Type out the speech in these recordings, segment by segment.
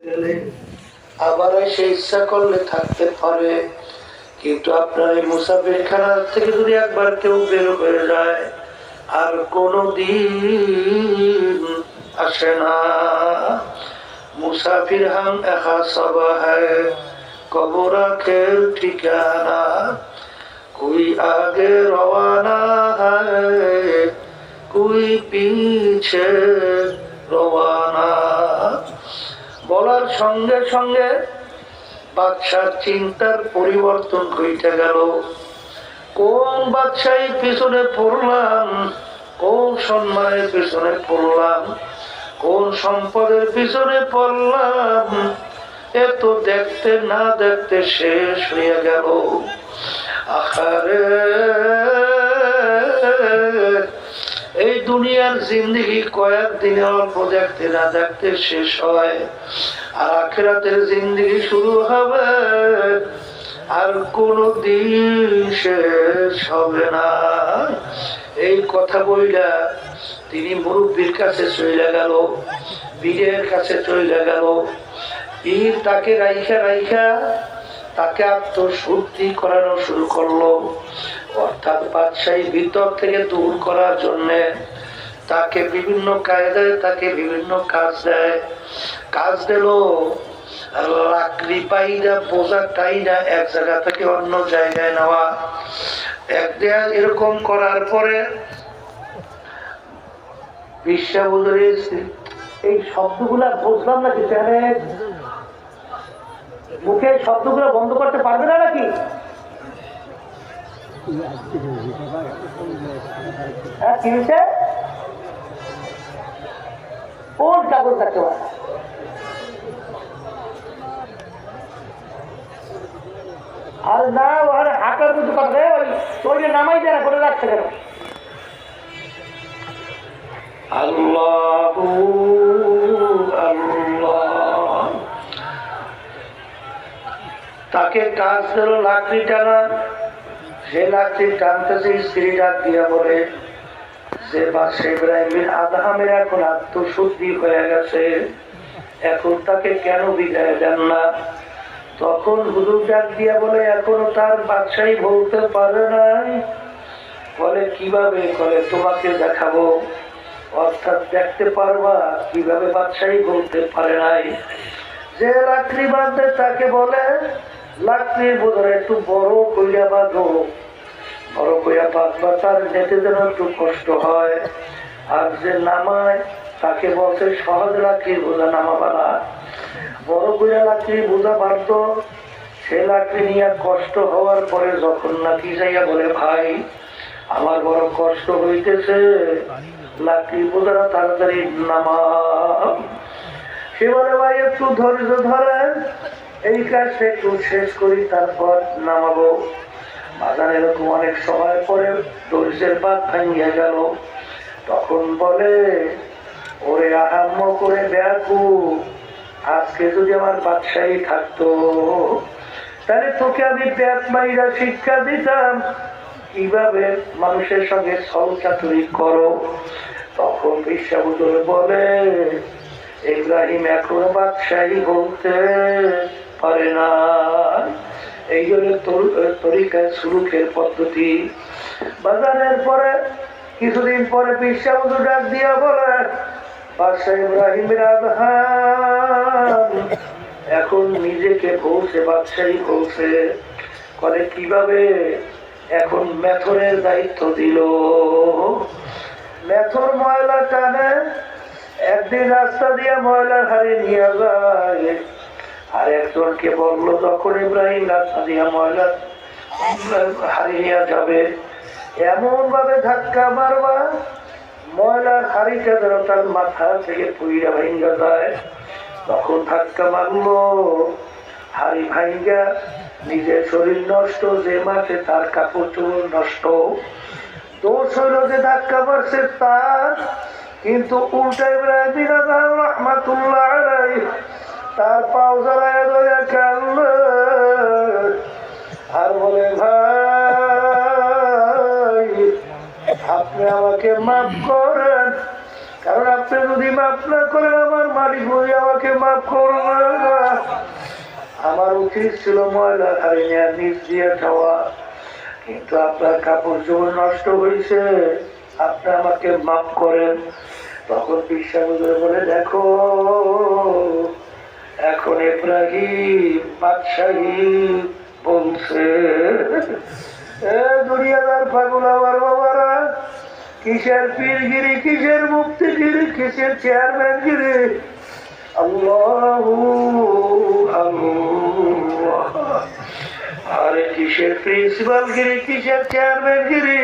গেলে আবার এসে ইচ্ছা করলে থাকতে পারে, কিন্তু আপনার এই মুসাফিরখানা থেকে যদি একবার কেউ বের হয়ে যায় আর কোনদিন আসে না। মুসাফির হাম একা সবা হ্যায়, কবর আখের ঠিকানা, कोई आगे रवाना है कोई पीछे रवाना। বলার সঙ্গে সঙ্গে বাদশার চিন্তার পরিবর্তন ঘটে গেল। কোন বাদশাহী পিছনে পড়লাম, কোন সম্মানের পিছনে পড়লাম, কোন সম্পদের পিছনে পড়লাম, এত দেখতে না দেখতে শেষ হয়ে গেল। আখারে এই দুনিয়ার জিন্দেগি কয়েকদিনে অল্প দেখতে না দেখতে শেষ হয়, আর আখিরাতের জিন্দেগি শুরু হবে আর কোনদিন শেষ হবে না। এই কথা বইলা তিনি মুরব্বীর কাছে চলে গেল, বীরের কাছে চলে গেল। বীর তাকে রাইখা রাইখা তাকে আত্মশুদ্ধি করানো শুরু করলো, অর্থাৎ বাদশাহী ভিতর থেকে দূর করার জন্য তাকে বিভিন্ন কায়দায় তাকে বিভিন্ন কাজ দেয়। কাজ দিল লাকড়ি পাইরা বোঝা টাইনা এক জায়গা থেকে অন্য জায়গায় নেওয়া। এক দেয়া এরকম করার পরে এই শব্দগুলা বুঝলাম না, কিছু মুখে শব্দগুলো বন্ধ করতে পারবে না নাকি? কোন কাগজ থাকতে পারে? আর না ওখানে হাঁটার কিছু কথা শরীরে নামাই দেয় না, করে রাখছে কেন? আল্লাহু আল্লাহ। তাকে কাজ দিল লাকড়ি টানা। সে লাকড়ি টানতেছে, স্ত্রী ডাক দিয়া বলে যে বাদশা ইব্রাহিমের আদহামের এখন আত্মশুদ্ধি হয়ে গেছে, এখন তাকে কেন বিদায় দেন না? তখন হুজুর ডাক দিয়া বলে এখনো তার বাদশাহী বলতে পারে নাই। বলে কিভাবে? বলে তোমাকে দেখাবো, অর্থাৎ দেখতে পারবা কিভাবে বাদশাহী বলতে পারে নাই। যে লাকড়ি বাঁধে তাকে বলে লাকড়ির বোঝার একটু বড় কইরা বাঁধো, বড় কইরা বাঁধবা, তার যেতে যেন একটু কষ্ট হয়। আর যে নামায় তাকে বলছে সহজ লাকড়ির বোঝা নামাবা না, বড় কইরা লাকড়ির বোঝা বাঁধত। সে লাকড়ি নিয়ে কষ্ট হওয়ার পরে যখন নাকি যাইয়া বলে ভাই আমার বড় কষ্ট হইতেছে, লাকড়ির বোঝাটা তাড়াতাড়ি নামা। সে বলে ভাই একটু ধৈর্য ধরেন, এই কাজটা একটু শেষ করি তারপর নামাবো। বাজার এরকম অনেক সময় পরে ধৈর্যের বাদ ভাঙিয়া গেল। তখন বলে ওরে আহাম্ম করে ব্যাকু, আজকে যদি আমার বাদশাহী থাকতো তাহলে তোকে আমি ব্যাগ মাইরা শিক্ষা দিতাম কিভাবে মানুষের সঙ্গে ছলচাতুরি করো। তখন বিশ্বাবুদুল বলে ইব্রাহিম এখনো বাদশাহী বলতে পারে না। এই জন্য তরিকায় সুলুকের পদ্ধতি। বাজারের পরে কিছুদিন পরে বিশ্বাবুদুল ডাক দিয়া বলে বাদশা ইব্রাহিমের আদহাম এখন নিজেকে বলছে বাদশাহী বলছে। করে কিভাবে? এখন মেথরের দায়িত্ব দিল। মেথর ময়লা টানে, একদিন রাস্তা দিয়ে ময়লার হাড়ি নিয়ে যায়, আর একজনকে বললো যখন ইব্রাহিম রাস্তা দিয়ে ময়লার হাড়ি নিয়ে যাবে এমন ভাবে ধাক্কা মারবা ময়লার হাড়িটা যেন তার মাথা থেকে পুইরা ভাঙ্গা যায়। তখন ধাক্কা মারলো, হাড়ি ভাঙ্গা নিজের শরীর নষ্ট, যে মাসে তার কাপড় চোপড় নষ্ট। দোষ হইল যে ধাক্কা মারছে তার, কিন্তু উল্টা ইব্রাহিম রাহমাতুল্লাহ আলাইহি তার পাও জ্বালায় ধরে কাঁদল আর বলে ভাই আপনি আমাকে মাফ করেন, কারণ আপনি যদি মাফ না করেন আমার মালিক বলি আমাকে মাফ করবে না। আমার উচিত ছিল ময়লা হারি নিয়ে নিচ দিয়ে খাওয়া, কিন্তু আপনার কাপড় চোপড় নষ্ট হয়েছে, আপনি আমাকে মাফ করেন। তখন বিশ্বাবুজুর বলে, দেখো এখন ইব্রাহিম বাদশাহী বলছে। দুনিয়াদার পাগল আমার বাবারা, কিসের পীরগিরি, কিসের মুক্তিগিরি, কিসের চেয়ারম্যানগিরি, আল্লাহু আল্লাহ। আরে কিসের প্রিন্সিপালগিরি, কিসের চেয়ারম্যানগিরি,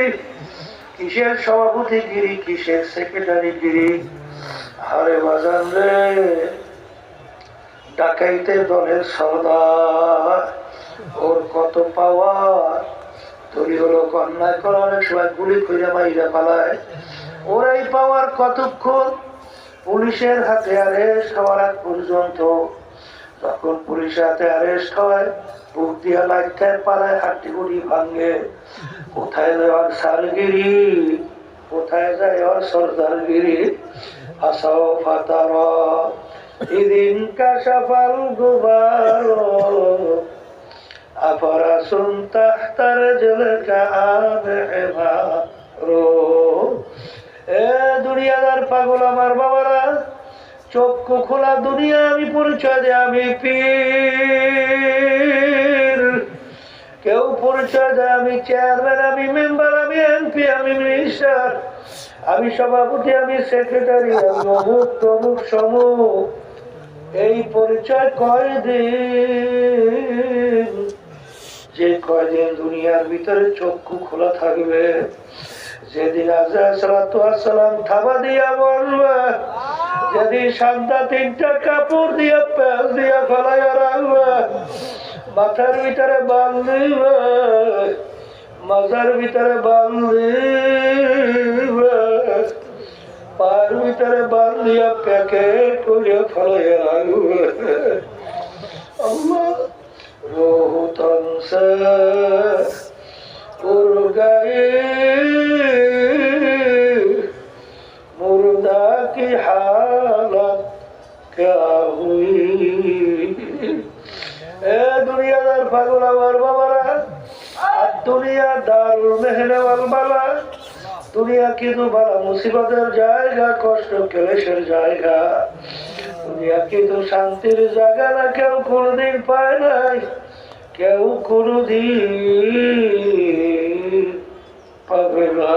কিসের সভাপতিগিরি, কিসের সেক্রেটারিগিরি। আরে বাজান রে, ডাকাইতে দলের সর্দার, ওর কত পাওয়ার। তৈরি হলো অন্যায় করার সময় গুলি করে মাইরা পালায়, ওর এই পাওয়ার কতক্ষণ? পুলিশের হাতে অ্যারেস্ট হওয়ার আগ পর্যন্ত। যখন পুলিশের হাতে অ্যারেস্ট হয়, বুক দিয়া লাইটায় পালায়, হাড্ডি গুড়ি ভাঙে। কোথায় যায় ওর সারগিরি, কোথায় যায় ওর সর্দারগিরি? আসাও ফাতার ইদিন কাশাফাল গুবার আফরাসুন তাহতার জলকা আবহারো। এ দুনিয়াদার পাগল আমার বাবারা, চক্ষু খোলা দুনিয়া আমি পরিচয় দেয় আমি পীর, কেউ পরিচয় দেয় আমি চেয়ারম্যান, আমি মেম্বার, আমি এমপি, আমি মিনিস্টার, আমি সভাপতি, আমি সেক্রেটারি, আমি অমুক তমুক সমুক। এই পরিচয় কয়দিন? যে কয়দিন দুনিয়ার ভিতরে চক্ষু খোলা থাকবে, যেদিন আজরাইল থাবা দিয়া বলবে, যেদিন সাদা তিনটা কাপড় দিয়া প্যাঁচ দিয়া ফেলাইয়া রাখবে, মাথার ভিতরে বাঁধিবে, মাথার ভিতরে বাঁধিবে, পায়ের ভিতরে বাঁধিয়া প্যাকেট করিয়া ফেলাইয়া রাখবে। আল্লাহ रोहतन से उड़ गई मुर्दा की हालत क्या हुई। ए दुनियादार पागल আমার বাবারা, আর দুনিয়া দারুল মেহনে ওয়াল বালা। দুনিয়া কিন্তু বালা মুসিবতের জায়গা, কষ্ট ক্লেশের জায়গা। দুনিয়া কিন্তু শান্তির জায়গা না, কেউ কোনদিন পায় নাই, কেউ কোনদিন পাবে না।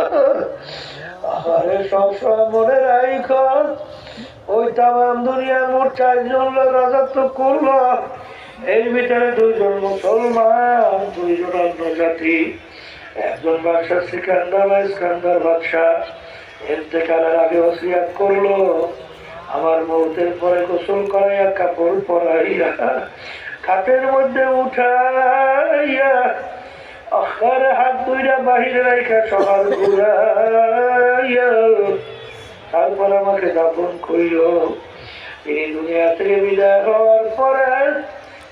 আরে সবসময় মনে রাখ, ওই তামাম দুনিয়ার মোট 4 জন লোক রাজত্ব করলো, এর ভিতরে 2 জন মুসলমান, 2 জন অন্য জাতি। একজন বাদশা সিকান্দার বাদশা ইন্তেকালের আগে ওসিয়াত করলো, আমার মৌতের পরে গোসল করাইয়া কাপড় পরাইয়া খাটের মধ্যে উঠাইয়া আখারে হাত দুইটা বাহিরে রাখা সকাল ঘুরাইয়া তারপর আমাকে দাফন করিল। তিনি দুনিয়া থেকে বিদায় হওয়ার পরে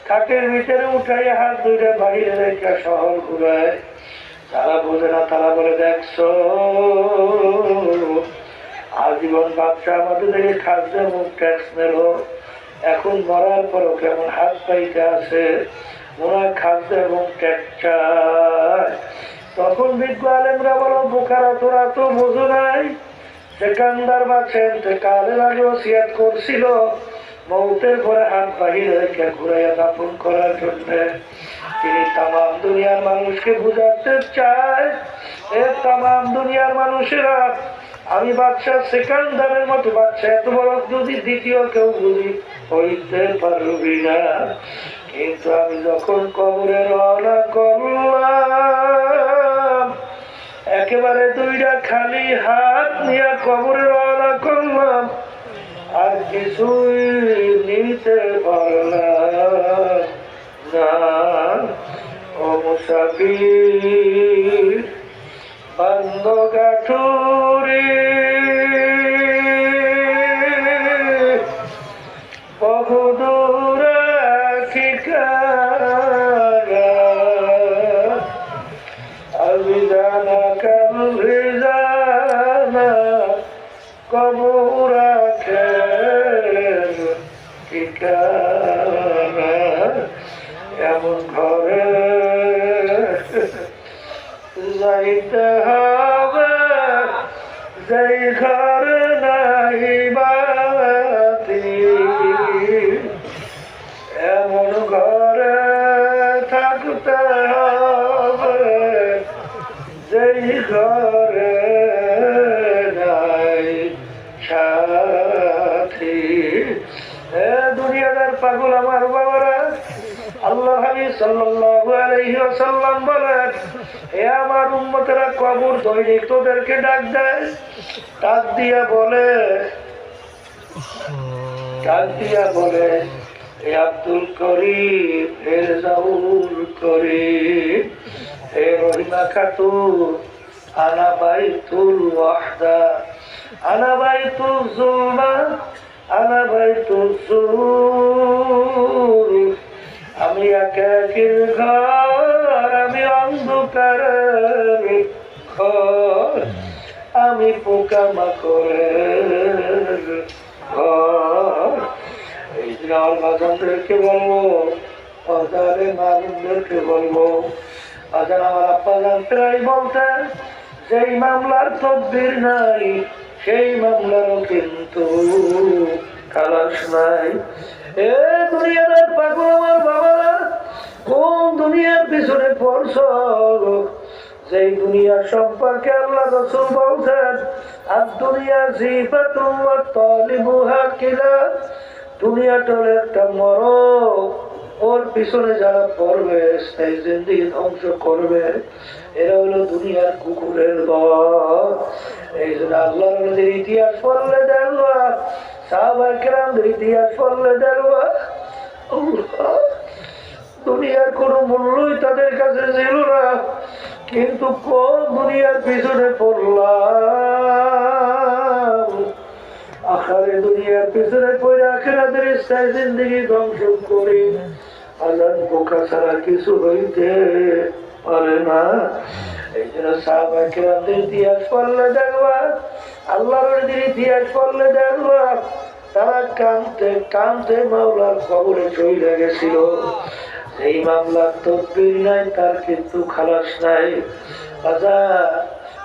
খাটের ভিতরে উঠাইয়া হাত দুইটা বাহিরে রেখা শহর ঘুরায়। তারা বোঝে না, তারা বলে, দেখছো আজীবন বাচ্চা আমাদের থেকে খাদ্য মুখ ট্যাক্স মেল, এখন মরার পরও কেমন হাত পাইতে আছে, মনে হয় খাদ্য এবং ট্যাক্স চায়। তখন বিজ্ঞ আলেমরা বলো, বোকারা তোরা তো বোঝো নাই, সেকান্দার বাচ্চা ইন্তেকালের আগে ওসিয়াত করছিল মৌতের পরে হাত বাহির রেখে ঘুরাইয়া দাফন করার জন্য। তিনি তামাম দুনিয়ার মানুষকে বুঝাতে চায়, এ তামাম দুনিয়ার মানুষেরা, আমি বাচ্চা সেকান্দারের মতো বাচ্চা এত বড় যদি দ্বিতীয় কেউ বুঝি হইতে পারবি না। কিন্তু আমি যখন কবরে রওনা করলাম, একেবারে 2টা খালি হাত নিয়ে কবরে রওনা করলাম, আর কিছুই নিতে পারলাম না। ও মুসাফির বান্দ গাঠুরি বহুদূর ঠিকানা, আবিদানা কাল ভিজানা কবর আখের ঠিকানা এমন ঘরে যাইতে হবে যেই ঘর নাই বাতি এমন ঘরে থাকতে হবে যেই ঘরে নাই সাথী। দুনিয়াদার পাগল আমার বাবারা, আল্লাহ হাবিব সাল্লাল্লাহু আলাইহি ওয়াসাল্লাম বলেন, হে আমার উম্মতেরা, কবর দৈনিক তোদেরকে ডাক দেয়। ডাক দিয়া বলে হে আব্দুল করিম, হে জাউল করিম, হে রহিমা খাতুন, আনা বাইতুল ওয়াহদা, আনা বাইতুল যুলমা, আনা বাইতুল যুর। আমি একাকির ঘর, আমি অন্ধকারের ঘর, আমি পোকামাকড়ের ঘর। এই দিন আমার বাজানদেরকে বলবো, বাজারে মানুষদেরকে বলবো, বাজার আমার আব্বা জানতেই বলতেন, যেই মামলার তদবির নাই সেই মামলারও কিন্তু খালাস নাই। এ দুনিয়ার পাগল আমার বাবারা, কোন দুনিয়ার পিছনে পড়ছ? যেই দুনিয়া সম্পর্কে আল্লাহ রাসূল বলছেন, আর দুনিয়া জিফাতুন ওয়া তালিবুহা কিলা, দুনিয়াটা হলো একটা মরক, ওর পিছনে যারা পড়বে সেই জিন্দেগি ধ্বংস করবে, এরা হলো দুনিয়ার কুকুরের দল। এই জন্য আল্লাহর নবীর ইতিহাস পড়লে দেখবা, সাহাবায়ে কেরামদের ইতিহাস পড়লে দেখবা, দুনিয়ার কোনো মূল্যই তাদের কাছে ছিল না, কিন্তু কোন দুনিয়ার পিছনে পড়লাম, আখারে দুনিয়ার পিছনে পড়ে আখিরাতের ইচ্ছায় জিন্দেগি ধ্বংস করি। আল্লাহর বোকা ছাড়া কিছু হইতে পারে না। এই জন্য সাহাবায়ে কেরামদের ইতিহাস পড়লে দেখবা, আল্লাহর নবীর ইতিহাস পড়লে দেখবা, তারা কাঁদতে কাঁদতে মাওলার কবরে চলে গেছিল। এই মামলার তদবির নাই, তার কিন্তু খালাস নাই।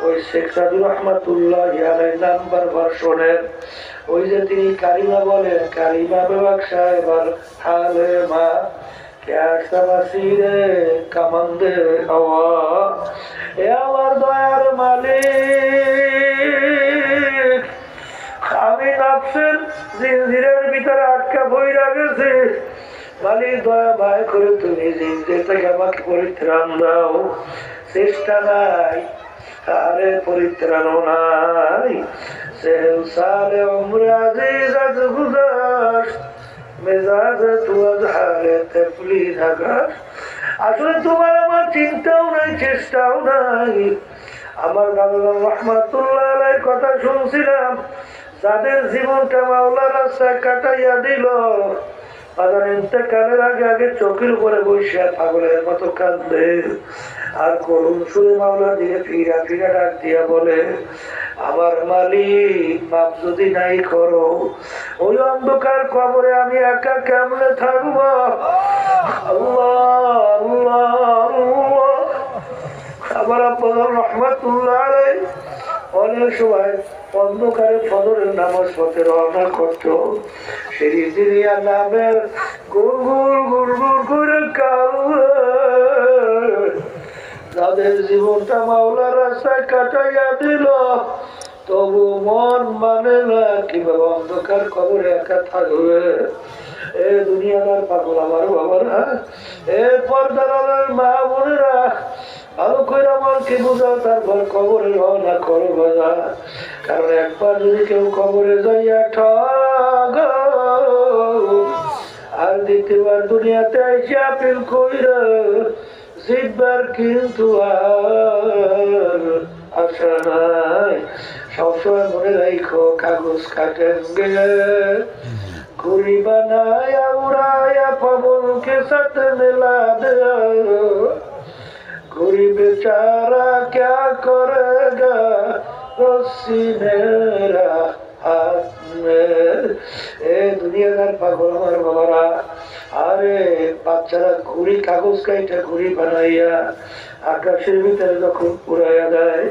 ওই শেখ সাদুর রহমাতুল্লাহ আলাইহি নাম্বার ভার্সনের ওই যে তিনি কারিমা বলেন, কারিমা বেবাক সাহেবার হালে মা क्या समसीरे कमंदे हवा, এ আমার দয়ার মালিক, আমি নফসের জিনজিরের ভিতরে আটকা বইরা গেছি। মালিক দয়া মায় করে তুমি জিনজির থেকে আমাকে পরিত্রাণ দাও। চেষ্টা নাই, আরে পরিত্রাণও নাই। সে সালে উমরে আজিজ আজ গুজার মেজাজ তুয়াজ হারে তেফলি থাকার। আসলে তোমার আমার চিন্তাও নাই, চেষ্টাও নাই। আমার আল্লাহ রহমাতুল্লাহ আলাইহির কথা শুনছিলাম, যাদের জীবনটা মাওলার রাস্তায় কাটাইয়া দিল, তাদের ইন্তেকালের আগে আগে চোখের উপরে বসে পাগলের মতো কাঁদবে, আর করুণ সুরে মাওলার দিকে ফিরা ফিরা ডাক দিয়া বলে, আমার মালিক মাপ যদি নাই করো, ওই অন্ধকার কবরে আমি একা কেমনে থাকবো? আল্লাহ আল্লাহ আল্লাহ। আমার আব্বা রহমাতুল্লাহ আলাইহি অনেক সময় অন্ধকারে ফজরের নামাজ পড়তে রওনা করতো। সিরিজিয়া নামের গুড়গুড় গুড়গুড় করে কাঁদবে। যাদের জীবনটা মাওলার রাস্তায় কাটাইয়া দিল, তবু মন মানে না কিভাবে অন্ধকার কবরে একা থাকবে। এ দুনিয়ার পাগল আমার বাবারা, এ পর্দার মা বোনেরা, ভালো করে আমাকে বোঝাও, তারপর কবরে রওনা করো বাজা। কারণ একবার যদি কেউ কবরে যাইয়া ঠগ, আর দ্বিতীয়বার দুনিয়াতে এসে আপিল কইরা জিতবার কিন্তু আর আশা নাই। সবসময় মনে রাখো, কাগজ কাটেন গেলে ঘুরি বানায়া উড়ায়া পবনকে সাথে মেলা দে। ঘুরি বেচারা क्या करेगा रस्सी मेरा দুনিয়াদার পাগল আমার বাবারা, আরে বাচ্চারা ঘুড়ি কাগজ কাইটা ঘুড়ি বানাইয়া আকাশের ভিতরে যখন উড়াইয়া দেয়,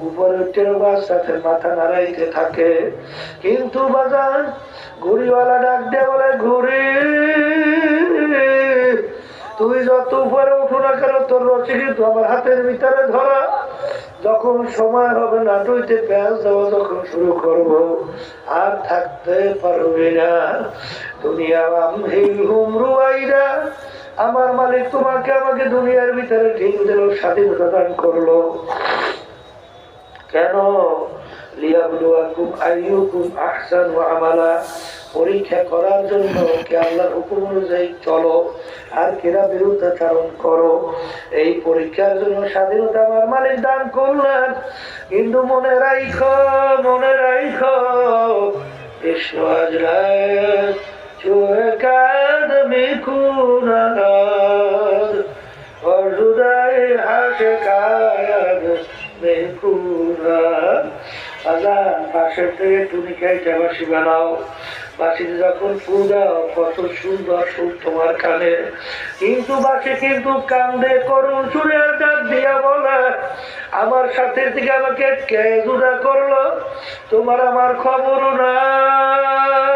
উপরে বাচ্চাদের মাথা নাড়াইতে থাকে। কিন্তু বাজান ঘুড়িওয়ালা ডাক দিয়ে বলে, ঘুড়ি তুই যত উপরে উঠো না কেন, তোর রসি কিন্তু আমার হাতের ভিতরে ধরা। যখন সময় হবে না টুইতে প্যাঁচ দেওয়া যখন শুরু করবো, আর থাকতে পারবে না। দুনিয়া রুয়াইরা, আমার মালিক তোমাকে আমাকে দুনিয়ার ভিতরে ঠিক দিল, স্বাধীনতা দান করলো। কেন? লিয়াবলুয়াকুম আইয়ুকুম আহসানু আমালা, পরীক্ষা করার জন্য কে আল্লাহর হুকুম অনুযায়ী চলো আর কেরা বিরুদ্ধাচরণ করো। এই পরীক্ষার জন্য স্বাধীনতা আমার মালিক দান করলেন। কিন্তু মনে রাখো, মনে রাখো, কৃষ্ণ আজরাত চুয়ে কাদমি কুনাগার অর্জুদায় হাসে কায়াদ মেকুনা। আজান পাশের থেকে তুমি খাইটা বাসি বানাও, বাসিতে যখন ফু দাও কত সুন্দর সুর তোমার কানে। কিন্তু বাসি কিন্তু কান্দে করুন সুরের ডাক দিয়া বলে, আমার সাথে থেকে আমাকে কে জুদা করলো, তোমার আমার খবর নাই।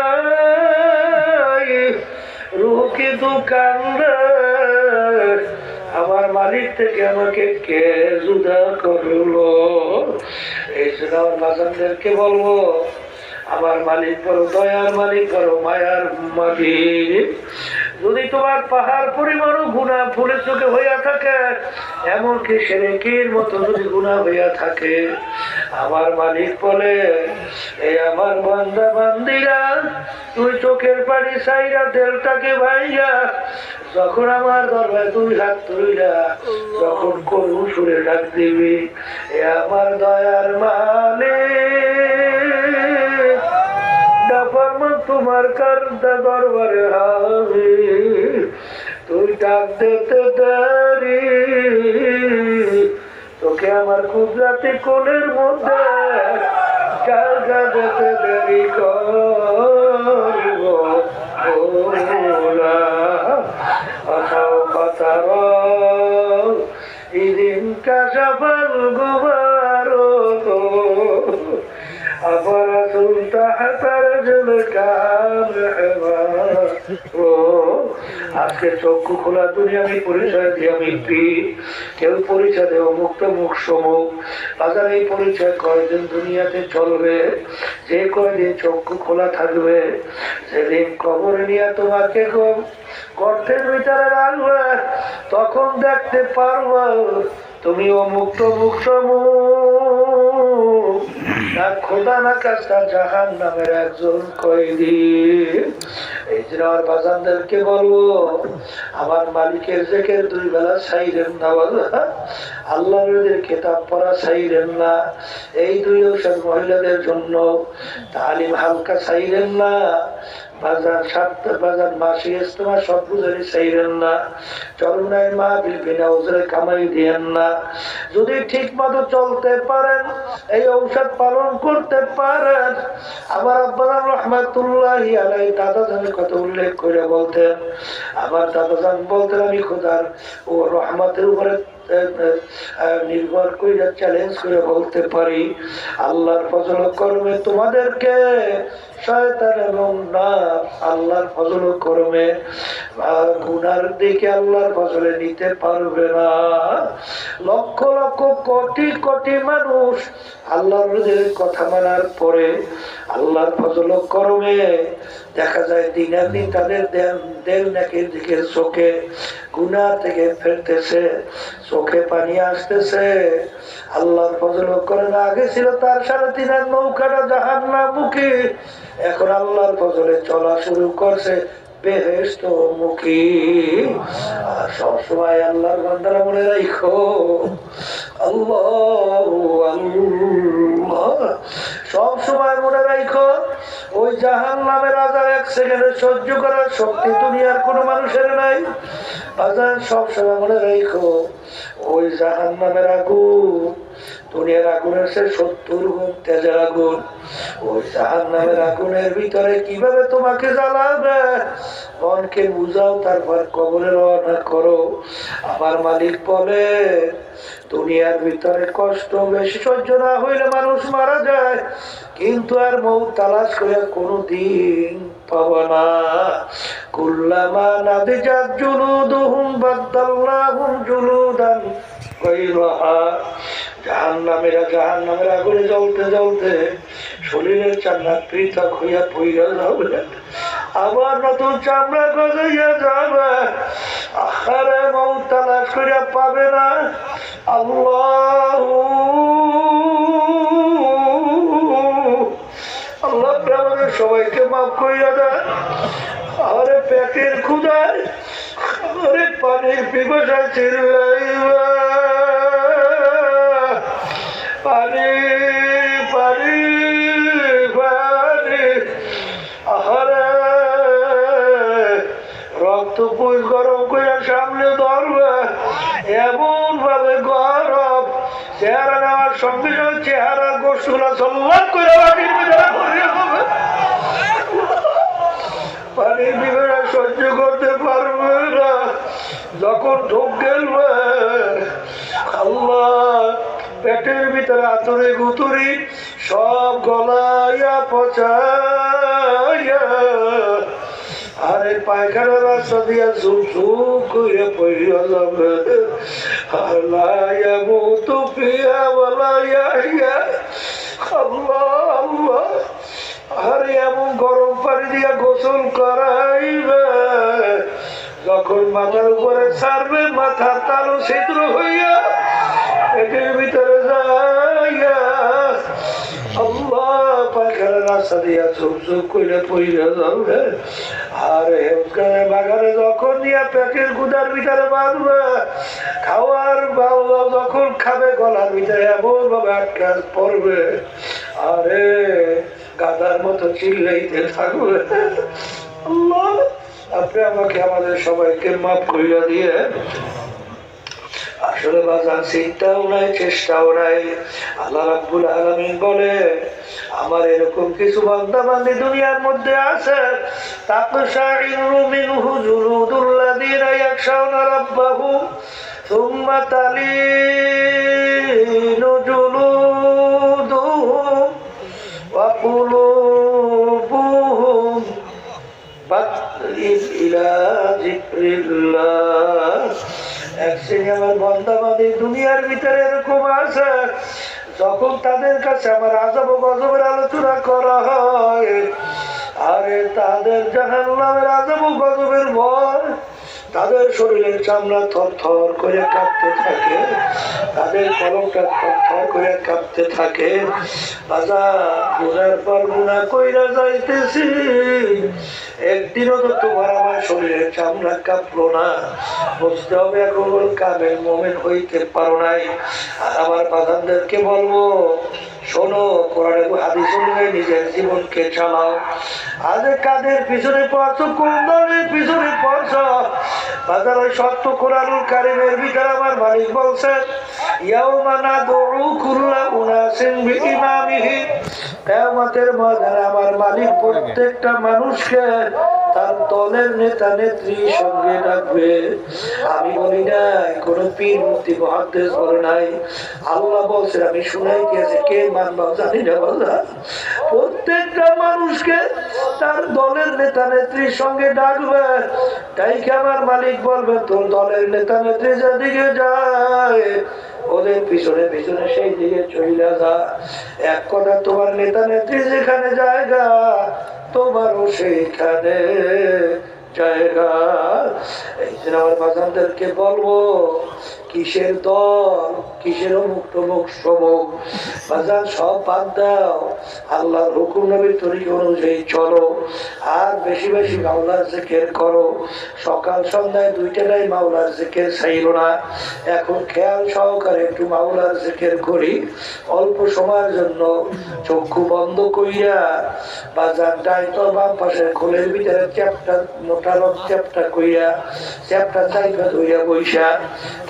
রুহ কিন্তু কান্দে, আমার মালিক থেকে আমাকে কে জুদা করলো। এই জন্য আমার বাজানদেরকে বলবো, আমার মালিক বড় দয়ার মালিক, বড় মায়ার মালিক। যদি তোমার পাহাড় পরিমাণ গুনাহ ফুলের চোখে হইয়া থাকে, এমনকি শিরকের মতো যদি গুনাহ হইয়া থাকে, আমার মালিক বলে, এই আমার বান্দা বান্দিরা, তুই চোখের পানি চাইরা তেলটাকে ভাইয়া যখন আমার দরবারে দুই হাত তুইরা যখন করুণ সুরে ডাক দিবি, এ আমার দয়ার মালিক, তোমার কারটা দরবারে হবে, তুই ডাক দিতে দেরি, তোকে আমার কুদরাতি কোলের মধ্যে জায়গা দিতে দেরি করব। ওলা আসাও পাতার ইদিন কাশাফাল গুবারো আবার আজকে চক্ষু খোলা দুনিয়াবি পরিচয় দিয়ে আমি কেউ পরিচয় দেব মুক্ত মুখ সমুখ। বাজার এই পরিচয় কয়দিন দুনিয়াতে চলবে, যে কয়দিন চক্ষু খোলা থাকবে, সেদিন কবর নিয়ে তোমাকে গর্তের ভিতরে রাখবে, তখন দেখতে পারবো তুমিও মুক্ত মুখ সমুখ, না খোদা না কাজটা জাহান নামের একজন কয়েদি। এই জন্য আমার বাজানদেরকে বলবো, আমার মালিকের জেকের দুই বেলা ছাইরেন না, আল্লাহর খেতাব পড়া ছাইরেন না। এই দুই ঔষধ মহিলাদের জন্য তালিম হালকা ছাইরেন না। বাজার সাতটা বাজার মাসে ইজতেমা সব বুঝারি চাইলেন না। চরমায় মা বিনা ওজরে কামাই দিয়েন না। যদি ঠিক মতো চলতে পারেন, এই ঔষধ পালন করতে পারেন, আমার আব্বা রহমাতুল্লাহি আলাইহি দাদা জানের কথা উল্লেখ করে বলতেন, আমার দাদা জান বলতেন, আমি খোদার ও রহমতের উপরে নির্ভর করে চ্যালেঞ্জ করে বলতে পারি, আল্লাহর ফজল কর্মে তোমাদেরকে শয়তান এবং নাফস আল্লাহর ফজল কর্মে গুনার দিকে আল্লাহর ফজলে নিতে পারবে না। লক্ষ লক্ষ কোটি কোটি মানুষ আল্লাহর কথা মানার পরে আল্লাহর ফজল কর্মে দেখা যায় দিনাদিন তাদের দেল নাকের দিকে চোখে গুনাহ থেকে ফেলতেছে, চোখে পানি আসতেছে। আল্লাহর ফজল কর্মে আগে ছিল তার 3.5 নৌকাটা জাহান্নামমুখী, এখন আল্লাহর ফজলে চলা শুরু করছে বেহেশত মুখী। আর সবসময় আল্লাহর বান্দারা মনে রাখো, আল্লাহু আল্লাহ, সব সময় মনে রাখো, ওই জাহান্নামের আযাব 1 সেকেন্ডে সহ্য করার শক্তি দুনিয়ার কোনো মানুষের নাই। আজান সব সময় মনে রাখো, ওই জাহান্নামের আগুন দুনিয়ার আগুন আছে 70 গুণ তেজের আগুন। ওই জাহান্নামের আগুনের ভিতরে কিভাবে তোমাকে জ্বালাবে মনকে বুঝাও, তারপর কবরে রওনা করো। আমার মালিক বলে দুনিয়ার ভিতরে কষ্ট বেশি সহ্য না হইলে মানুষ মারা যায়, কিন্তু আর মৌত তালাশ করে কোনদিন পাবো না। কুল্লামা নাদিজাত জুলুদুহুম বাদদালনাহুম জুলুদান গায়রাহা। জাহান্নামের আগুনে জ্বলতে জ্বলতে শরীরের চামড়া পৃথক হইয়া পইরা যাবে, আবার নতুন চামড়া গজাইয়া যাবে। আরে মৌত তালাশ করিয়া পাবে না। আল্লাহ আমাদের সবাইকে মাফ করিয়া দেয়। আরে পেটের ক্ষুধায়, আরে পানির পিপাসায় চিল্লাইবা, পানি পানি পানি। আহারে রক্ত পুষ গরম করে সামনে ধরবে, এমন ভাবে গরম চেহারা নেওয়ার সঙ্গে সঙ্গে চেহারা গোসলা সল্লাপ করে মাটির ভিতরে ভরিয়ে দেবে। পানির বিবেরা সহ্য করতে পারবে না, যখন ঢোক গেলবে আল্লাহ পেটের ভিতরে আতুরে গুতুরি সব গলাইয়া পচাইয়া, আরে পায়খানা রাস্তা দিয়া ঝুপ ঝুপ করে পড়িয়া যাবে। আল্লাহ মুতু পিয়া বলাইয়া আল্লাহ আল্লাহ। আরে এমন গরম পানি দিয়া গোসল করাইবে, যখন মাথার উপরে ছাড়বে মাথার তালু ছিদ্র হইয়া পেটের ভিতরে যাইয়া আল্লাহ পায়খানা রাস্তা দিয়া ঝুপ ঝুপ করে পড়িয়া যাবে। আরে বাগানে যখন দিয়া পেটের গুদার ভিতরে বাঁধবে, খাওয়ার বাউলা যখন খাবে গলার ভিতরে এমন ভাবে আটকা পড়বে, আরে গাদার মতো চিল্লাইতে থাকবে। আল্লাহ আপনি আমাকে আমাদের সবাইকে মাফ করিয়া দিয়ে। আসলে বাজার চিন্তাও নাই, চেষ্টাও নাই। আল্লাহ রাব্বুল আলামিন বলে আমার এরকম কিছু বান্দা বান্দি দুনিয়ার মধ্যে আছে, তাকশাইরু মিনহু জুলুদুল্লাযীনা ইয়াখশাউনা রাব্বাহুম সুম্মা তালিনু জুলুদুহুম ওয়া কুলুবুহুম ইলা যিকরিল্লাহ। এক শ্রেণী আমার বান্দা বান্দি দুনিয়ার ভিতরে এরকম আছে, যখন তাদের কাছে আমার আযাব ও গজবের আলোচনা করা হয়, আরে তাদের জাহান্নামের আযাব ও গজবের ভয়, তাদের শরীরের চামড়া থরথর করে কাঁপতে থাকে, তাদের কলমটা থরথর করে কাঁপতে থাকে। বাজার গুনার পর গুনাহ কইরা যাইতেছি, একদিনও তো তোমার আমার শরীরের চামড়া কাঁপলো না। বুঝতে হবে এখন কামেল মোমেন হইতে পারো নাই। আর আমার বাজানদেরকে বলবো, শোনো কোরআন এবং হাদিস অনুযায়ী নিজের জীবনকে চালাও। আজ কাদের পিছনে পড়ছো, কোন দলের পিছনে পড়ছো? বাজার ওই সত্য কোরআনুল কারীমের ভিতরে আমার মালিক বলছেন, ইয়াউমা নাদউ কুল্লা উনাসিন বিইমামিহিম। কিয়ামতের ময়দানে আমার মালিক প্রত্যেকটা মানুষকে তার দলের নেতা নেত্রীর সঙ্গে ডাকবে। আমি বলি নাই, কোন পীর মুফতি মুহাদ্দিস বলে নাই, আল্লাহ বলছে, আমি শুনাই দিয়েছি, কে মানবা জানি না। বলা প্রত্যেকটা মানুষকে তার দলের নেতা নেত্রীর সঙ্গে ডাকবে। তাই কি আমার মালিক বলবে, তোর দলের নেতা নেত্রী যেদিকে যায় ওদের পিছনে পিছনে সেই দিকে চলে যা। এক কথা, তোমার নেতা নেত্রী যেখানে জায়গা তোমারও সেইখানে জায়গা। এই জন্য আমার বাজানদেরকে বলবো, কিসের দল, কিসের অমুক তমুক সমুক, বাজান সব বাদ দাও, আল্লাহর হুকুম নবীর তরিকা অনুযায়ী চলো। আর বেশি বেশি মাওলার জিকির করো। সকাল সন্ধ্যায় 2 টাইম মাওলার জিকির ছাইরো না। এখন খেয়াল সহকারে একটু মাওলার জিকির করি। অল্প সময়ের জন্য চক্ষু বন্ধ কইরা বাজার ডাইতো বাম পাশের খোলের ভিতরে চ্যাপটা মোটা চ্যাপটা কইরা চ্যাপটা চাইপা ধইরা বইসা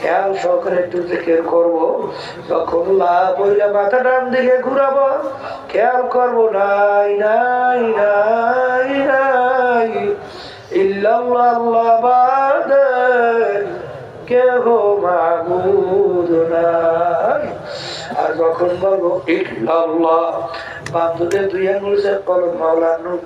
খেয়াল সহকারে একটু জিকির করবো, যখন লাভ হইলে মাথা ডান দিকে ঘুরাবো, খেয়াল করবো নাই নাই নাই নাই ইল্লাল্লাহ আল্লাহ বাদে কেহ মাবুদ নাই। আর যখন বলবো ইল্লাল্লাহ, বান্ধবদের দুই আঙুল সে কলম মাওলার নূর